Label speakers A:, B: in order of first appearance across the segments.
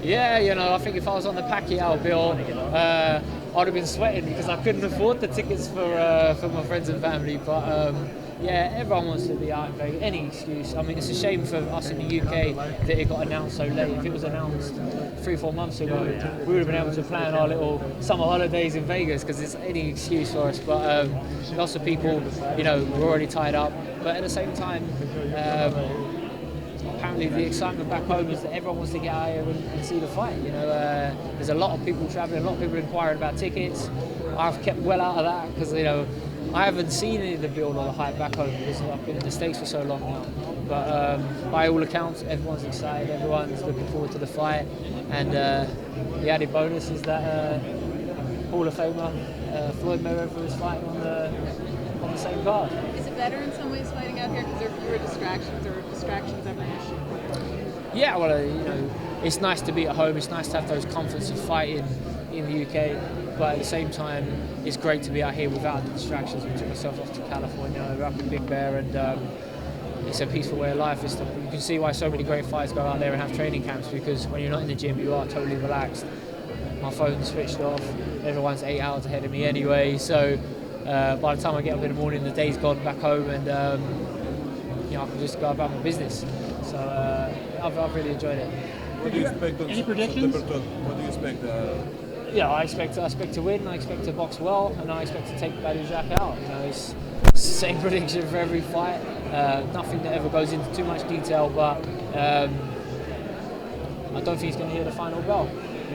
A: Yeah, I think if I was on the Pacquiao bill, I'd have been sweating because I couldn't afford the tickets for my friends and family. But yeah, everyone wants to be out in Vegas. Any excuse. I mean, it's a shame for us in the UK that it got announced so late. If it was announced 3-4 months ago, we would have been able to plan our little summer holidays in Vegas because it's any excuse for us. But lots of people, were already tied up. But at the same time, apparently the excitement back home is that everyone wants to get out here and see the fight. There's a lot of people traveling, a lot of people inquiring about tickets. I've kept well out of that because I haven't seen any of the build or the hype back home because I've been in the States for so long now. But by all accounts, everyone's excited, everyone's looking forward to the fight, and the added bonus is that Hall of Famer Floyd Mayweather is fighting on the same card.
B: Is it better in some ways fighting out here because there are fewer distractions, or distractions ever an issue?
A: Yeah, well, it's nice to be at home. It's nice to have those comforts of fighting in the UK, but at the same time, it's great to be out here without the distractions. We took myself off to California, we're up in Big Bear, and it's a peaceful way of life. You can see why so many great fighters go out there and have training camps, because when you're not in the gym, you are totally relaxed. My phone's switched off. Everyone's 8 hours ahead of me anyway, so by the time I get up in the morning, the day's gone back home, and I can just go about my business. So I've really enjoyed it.
C: What do you expect?
D: Any predictions?
C: What do you expect?
A: Yeah, I expect to win. I expect to box well, and I expect to take Badou Jack out. It's the same prediction for every fight. Nothing that ever goes into too much detail, but I don't think he's going to hear the final bell.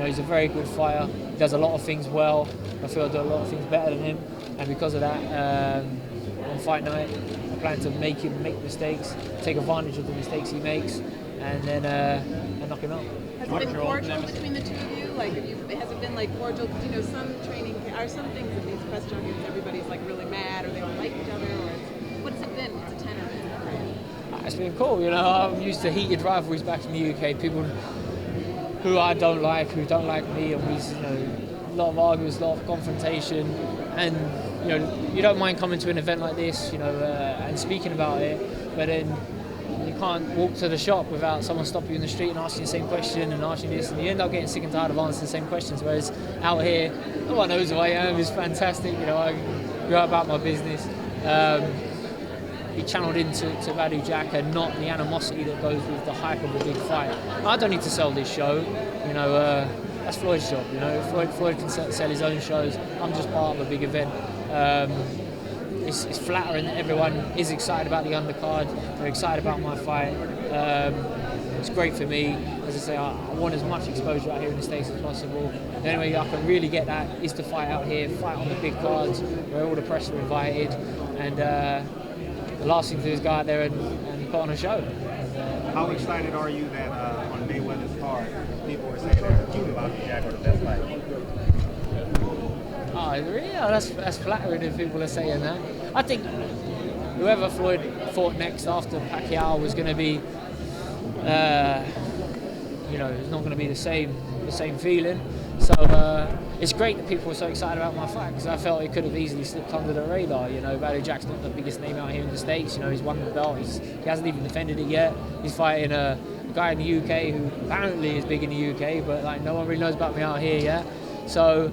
A: He's a very good fighter. He does a lot of things well. I feel I do a lot of things better than him, and because of that, on fight night, I plan to make him make mistakes, take advantage of the mistakes he makes, and then and knock him out.
B: Has it been cordial between the two of you? Has it been cordial? Some training are some things in these press junkets. Everybody's really mad, or they don't like each other, or what has it been? What's the tenor?
A: It's been cool. I'm used to heated rivalries back in the UK. People who I don't like, who don't like me, and a lot of arguments, a lot of confrontation, and you don't mind coming to an event like this, and speaking about it, but then you can't walk to the shop without someone stopping you in the street and asking the same question and asking this, and you end up getting sick and tired of answering the same questions. Whereas out here, no one knows who I am. It's fantastic. I go about my business. Be channeled into Badou Jack and not the animosity that goes with the hype of a big fight. I don't need to sell this show. That's Floyd's job. Floyd can sell his own shows. I'm just part of a big event. It's flattering that everyone is excited about the undercard. They're excited about my fight. It's great for me. As I say, I want as much exposure out here in the States as possible. The only way I can really get that is to fight out here, fight on the big cards where all the press are invited, and the last thing to do is go out there and put on a show.
D: How excited are you that on Mayweather's card, people were saying that Badou Jack are the best fight?
A: Oh, really? Oh, that's flattering if people are saying that. I think whoever Floyd fought next after Pacquiao was going to be, it's not going to be the same feeling. So it's great that people were so excited about my fight, because I felt it could have easily slipped under the radar. Badou Jack's not the biggest name out here in the States. He's won the belt. He hasn't even defended it yet. He's fighting a guy in the UK who apparently is big in the UK, but no one really knows about me out here yet. So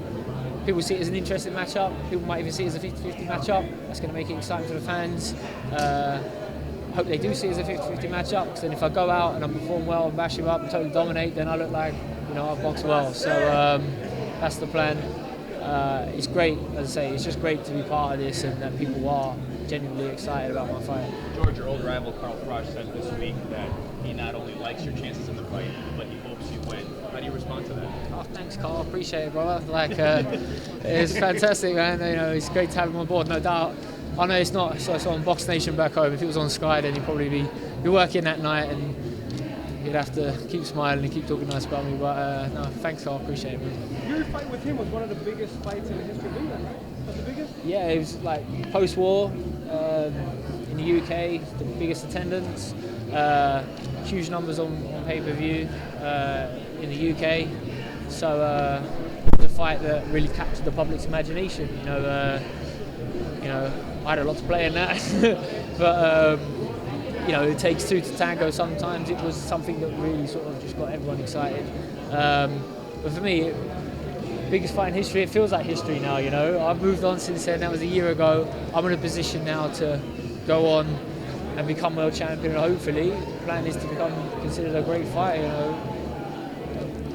A: people see it as an interesting matchup. People might even see it as a 50-50 matchup. That's going to make it exciting for the fans. I hope they do see it as a 50-50 matchup, because then if I go out and I perform well and bash him up and totally dominate, then I look like I've boxed well. So that's the plan. It's great, as I say, it's just great to be part of this, and that people are genuinely excited about my fight.
E: George, your old rival Carl Froch said this week that he not only likes your chances in the fight, but he hopes you win. How do you respond to that?
A: Oh, thanks, Carl. Appreciate it, brother. It's fantastic, man. It's great to have him on board, no doubt. I know it's not so on Box Nation back home. If it was on Sky, then he'd probably be working that night, and he'd have to keep smiling and keep talking nice about me. But no, thanks, Carl. Appreciate it, man.
F: Your fight with him was one of the biggest fights in the history of England, right? Was the biggest?
A: Yeah, it was post-war in the UK, the biggest attendance, huge numbers on pay-per-view in the UK. So it was a fight that really captured the public's imagination. I had a lot to play in that, but you know, it takes two to tango sometimes. It was something that really sort of just got everyone excited. But for me, biggest fight in history, it feels like history now, you know. I've moved on since then. That was a year ago. I'm in a position now to go on and become world champion, and hopefully the plan is to become considered a great fighter, you know.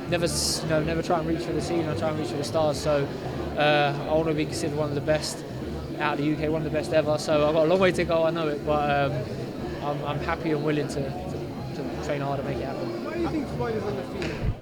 A: Never try and reach for the ceiling, I try and reach for the stars. So I want to be considered one of the best out of the UK, one of the best ever. So I've got a long way to go, I know it, but I'm happy and willing to train hard and make it happen.
F: Why do you think Floyd is undefeated?